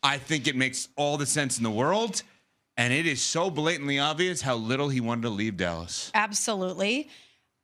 I think it makes all the sense in the world. And it is so blatantly obvious how little he wanted to leave Dallas. Absolutely.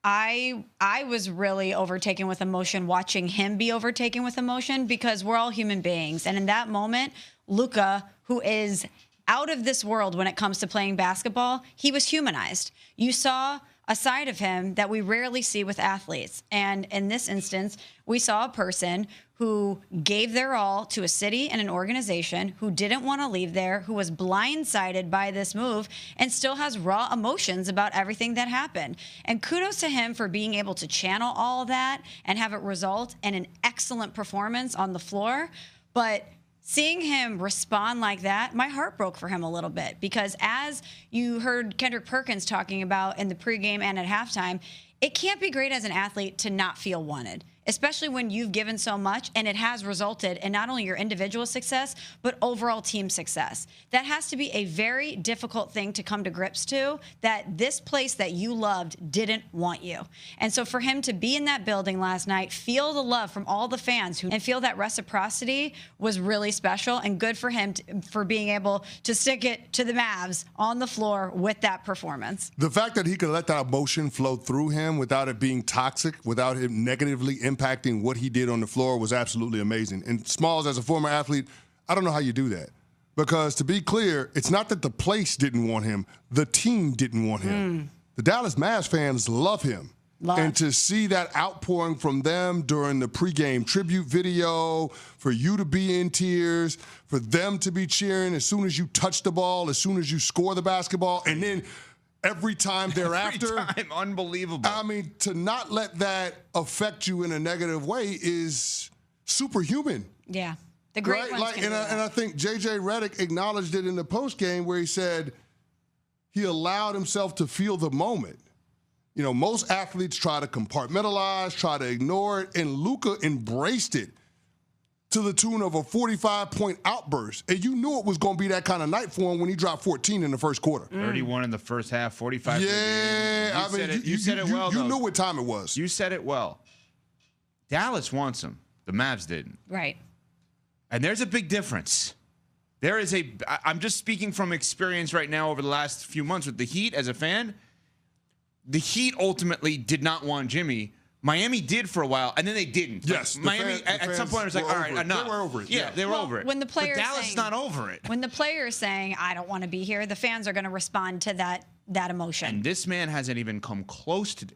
I was really overtaken with emotion watching him be overtaken with emotion because we're all human beings. And in that moment, Luka, who is out of this world when it comes to playing basketball, he was humanized. You saw a side of him that we rarely see with athletes. And in this instance, we saw a person who gave their all to a city and an organization, who didn't want to leave there, who was blindsided by this move, and still has raw emotions about everything that happened. And kudos to him for being able to channel all of that and have it result in an excellent performance on the floor. But seeing him respond like that, my heart broke for him a little bit, because as you heard Kendrick Perkins talking about in the pregame and at halftime, it can't be great as an athlete to not feel wanted, especially when you've given so much and it has resulted in not only your individual success, but overall team success. That has to be a very difficult thing to come to grips to, that this place that you loved didn't want you. And so for him to be in that building last night, feel the love from all the fans and feel that reciprocity was really special, and good for him for being able to stick it to the Mavs on the floor with that performance. The fact that he could let that emotion flow through him without it being toxic, without him negatively impacting what he did on the floor was absolutely amazing. And Smalls, as a former athlete, I don't know how you do that. Because to be clear, it's not that the place didn't want him, the team didn't want him. The Dallas Mavs fans love him. And to see that outpouring from them during the pregame tribute video, for you to be in tears, for them to be cheering as soon as you touch the ball, as soon as you score the basketball, and then every time thereafter. Every time, unbelievable. I mean, to not let that affect you in a negative way is superhuman. Yeah. The great ones can do that. And I think J.J. Redick acknowledged it in the postgame where he said he allowed himself to feel the moment. You know, most athletes try to compartmentalize, try to ignore it, and Luka embraced it to the tune of a 45-point outburst. And you knew it was going to be that kind of night for him when he dropped 14 in the first quarter. 31 in the first half, 45. Yeah, You said it well, You though. knew what time it was. You said it well. Dallas wants him. The Mavs didn't. Right. And there's a big difference. I'm just speaking from experience right now over the last few months with the Heat as a fan. The Heat ultimately did not want Jimmy. Miami did for a while, and then they didn't. Yes. Miami, at some point, it was like, all right, enough. They were over it. Yeah, they were over it. When the players but Dallas is not over it. When the player is saying, I don't want to be here, the fans are going to respond to that emotion. And this man hasn't even come close to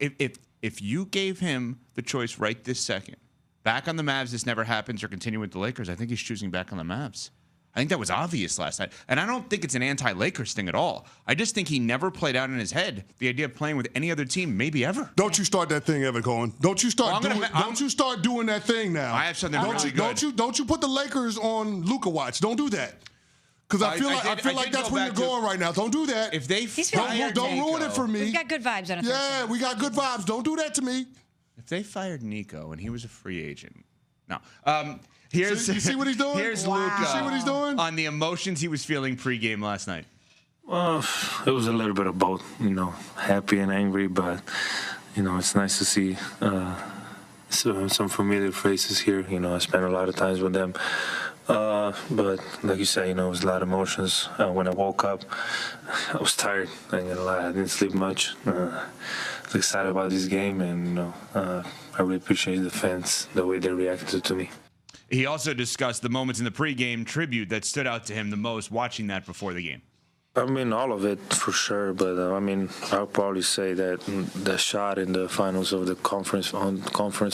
if you gave him the choice right this second, back on the Mavs, this never happens, or continue with the Lakers, I think he's choosing back on the Mavs. I think that was obvious last night. And I don't think it's an anti-Lakers thing at all. I just think he never played out in his head the idea of playing with any other team, maybe ever. Don't you start that thing, Evan Cohen. Don't you start doing that thing now. I have something really good. Don't you put the Lakers on Luka watch. Don't do that. Because I feel like that's where you're going right now. Don't do that. If they don't ruin it for me. We've got good vibes on it. Yeah, we got good vibes. Don't do that to me. If they fired Nico and he was a free agent. No. You see what he's doing? Here's Luka. You see what he's doing? On the emotions he was feeling pregame last night. Well, it was a little bit of both, happy and angry, but, it's nice to see some familiar faces here. I spent a lot of times with them. But like you said, it was a lot of emotions. When I woke up, I was tired. I ain't gonna lie, I didn't sleep much. I was excited about this game, and, I really appreciate the fans, the way they reacted to me. He also discussed the moments in the pregame tribute that stood out to him the most watching that before the game. I mean, all of it for sure, but I'll probably say that the shot in the finals of the conference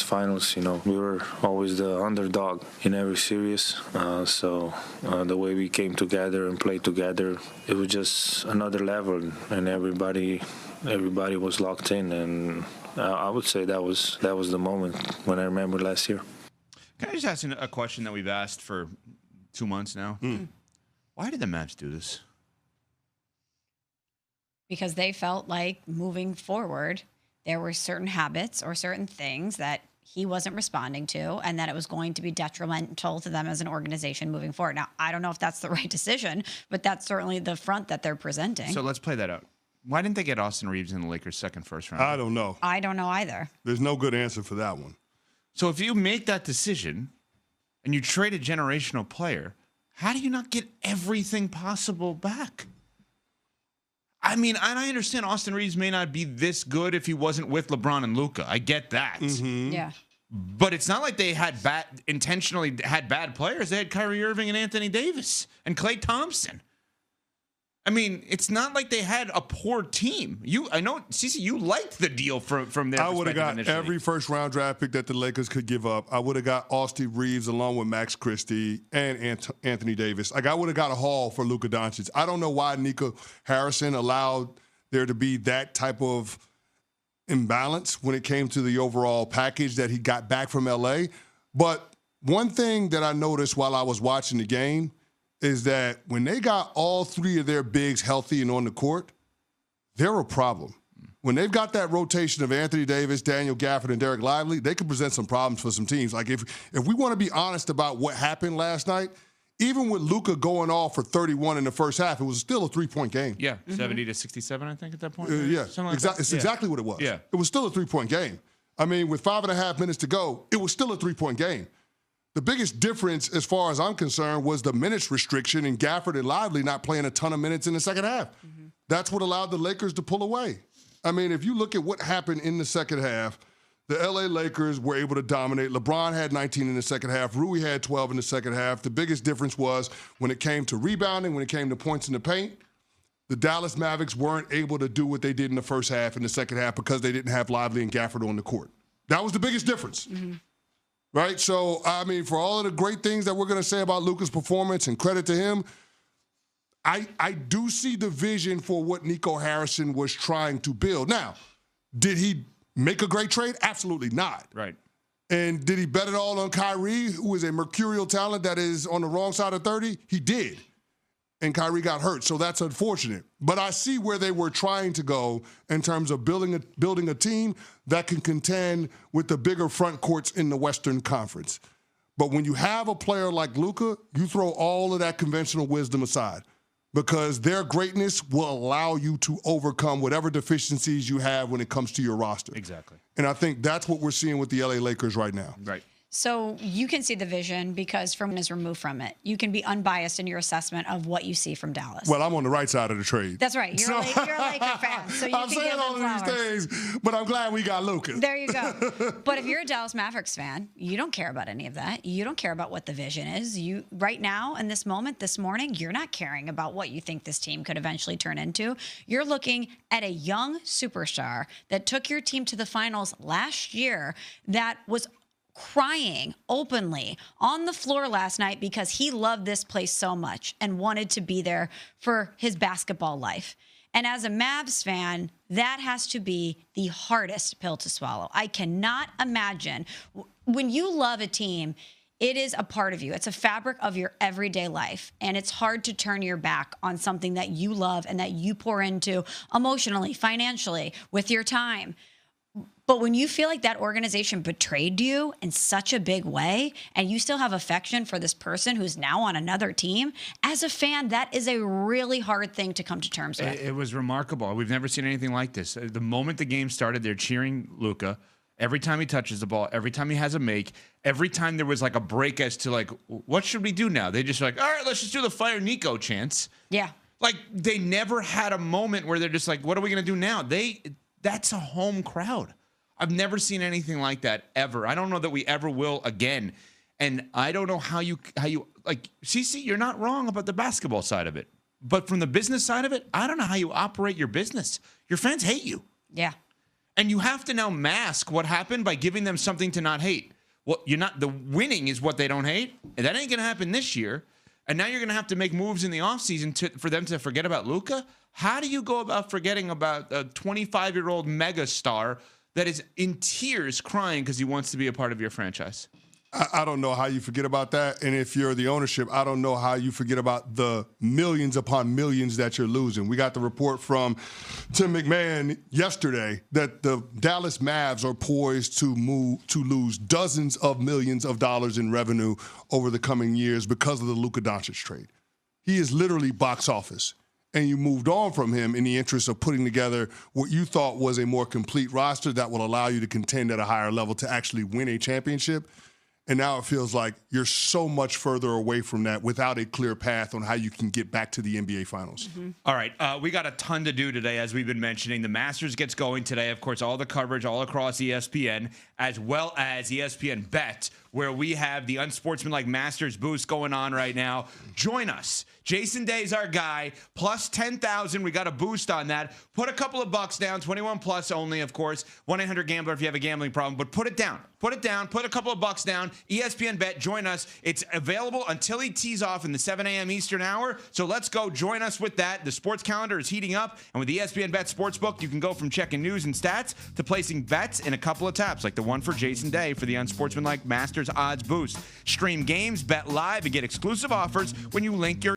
finals, we were always the underdog in every series. So the way we came together and played together, it was just another level, and everybody was locked in, and I would say that was the moment when I remember last year. Can I just ask a question that we've asked for 2 months now? Why did the Mavs do this? Because they felt like moving forward, there were certain habits or certain things that he wasn't responding to, and that it was going to be detrimental to them as an organization moving forward. Now, I don't know if that's the right decision, but that's certainly the front that they're presenting. So let's play that out. Why didn't they get Austin Reeves in the Lakers' first round? I don't know. I don't know either. There's no good answer for that one. So if you make that decision and you trade a generational player, how do you not get everything possible back? I mean, and I understand Austin Reeves may not be this good if he wasn't with LeBron and Luka. I get that. Mm-hmm. Yeah. But it's not like they had intentionally had bad players. They had Kyrie Irving and Anthony Davis and Klay Thompson. I mean, it's not like they had a poor team. I know, CeCe, you liked the deal from their perspective. I would have got initially. every first-round draft pick that the Lakers could give up. I would have got Austin Reeves along with Max Christie and Anthony Davis. Like, I would have got a haul for Luka Doncic. I don't know why Nico Harrison allowed there to be that type of imbalance when it came to the overall package that he got back from L.A. But one thing that I noticed while I was watching the game is that when they got all three of their bigs healthy and on the court, they're a problem. When they've got that rotation of Anthony Davis, Daniel Gafford, and Derek Lively, they could present some problems for some teams. Like, if we want to be honest about what happened last night, even with Luka going off for 31 in the first half, it was still a three-point game. Yeah, 70 to 67, I think, at that point. Yeah, Like it's exactly what it was. Yeah. It was still a three-point game. I mean, with 5.5 minutes to go, it was still a three-point game. The biggest difference, as far as I'm concerned, was the minutes restriction and Gafford and Lively not playing a ton of minutes in the second half. Mm-hmm. That's what allowed the Lakers to pull away. I mean, if you look at what happened in the second half, the L.A. Lakers were able to dominate. LeBron had 19 in the second half. Rui had 12 in the second half. The biggest difference was when it came to rebounding, when it came to points in the paint, the Dallas Mavericks weren't able to do what they did in the first half and the second half because they didn't have Lively and Gafford on the court. That was the biggest difference. Mm-hmm. Right? So, I mean, for all of the great things that we're going to say about Luka's performance and credit to him, I do see the vision for what Nico Harrison was trying to build. Now, did he make a great trade? Absolutely not. Right. And did he bet it all on Kyrie, who is a mercurial talent that is on the wrong side of 30? He did. And Kyrie got hurt, so that's unfortunate. But I see where they were trying to go in terms of building a team that can contend with the bigger front courts in the Western Conference. But when you have a player like Luka, you throw all of that conventional wisdom aside because their greatness will allow you to overcome whatever deficiencies you have when it comes to your roster. Exactly. And I think that's what we're seeing with the LA Lakers right now. Right. So you can see the vision because from is removed from it. You can be unbiased in your assessment of what you see from Dallas. Well, I'm on the right side of the trade. That's right. You're a Laker fan, so you I'm can saying give all them of flowers. these things, but I'm glad we got Luka. There you go. But if you're a Dallas Mavericks fan, you don't care about any of that. You don't care about what the vision is. You right now in this moment, this morning, you're not caring about what you think this team could eventually turn into. You're looking at a young superstar that took your team to the finals last year that was crying openly on the floor last night because he loved this place so much and wanted to be there for his basketball life. And as a Mavs fan, that has to be the hardest pill to swallow. I cannot imagine when you love a team, it is a part of you. It's a fabric of your everyday life. And it's hard to turn your back on something that you love and that you pour into emotionally, financially, with your time. But when you feel like that organization betrayed you in such a big way and you still have affection for this person who's now on another team, as a fan, that is a really hard thing to come to terms with. It was remarkable. We've never seen anything like this. The moment the game started, they're cheering Luka. Every time he touches the ball, every time he has a make, every time there was like a break as to like, what should we do now? They just like, all right, let's just do the fire Nico chants. Yeah. Like they never had a moment where they're just like, what are we going to do now? That's a home crowd. I've never seen anything like that ever. I don't know that we ever will again. And I don't know how you like, CeCe, you're not wrong about the basketball side of it. But from the business side of it, I don't know how you operate your business. Your fans hate you. Yeah. And you have to now mask what happened by giving them something to not hate. Well, the winning is what they don't hate. And that ain't going to happen this year. And now you're going to have to make moves in the offseason for them to forget about Luka. How do you go about forgetting about a 25-year-old megastar that is in tears crying because he wants to be a part of your franchise? I don't know how you forget about that. And if you're the ownership, I don't know how you forget about the millions upon millions that you're losing. We got the report from Tim McMahon yesterday that the Dallas Mavs are poised to lose dozens of millions of dollars in revenue over the coming years because of the Luka Doncic trade. He is literally box office. And you moved on from him in the interest of putting together what you thought was a more complete roster that will allow you to contend at a higher level to actually win a championship. And now it feels like you're so much further away from that without a clear path on how you can get back to the NBA Finals. Mm-hmm. All right. We got a ton to do today, as we've been mentioning. The Masters gets going today. Of course, all the coverage all across ESPN, as well as ESPN Bet, where we have the unsportsmanlike Masters boost going on right now. Join us. Jason Day's our guy. Plus 10,000. We got a boost on that. Put a couple of bucks down. 21 plus only, of course. 1-800-GAMBLER if you have a gambling problem. But put it down. Put it down. Put a couple of bucks down. ESPN Bet. Join us. It's available until he tees off in the 7 a.m. Eastern hour. So let's go. Join us with that. The sports calendar is heating up. And with the ESPN Bet Sportsbook, you can go from checking news and stats to placing bets in a couple of taps, like the one for Jason Day for the unsportsmanlike Masters odds boost. Stream games, bet live, and get exclusive offers when you link your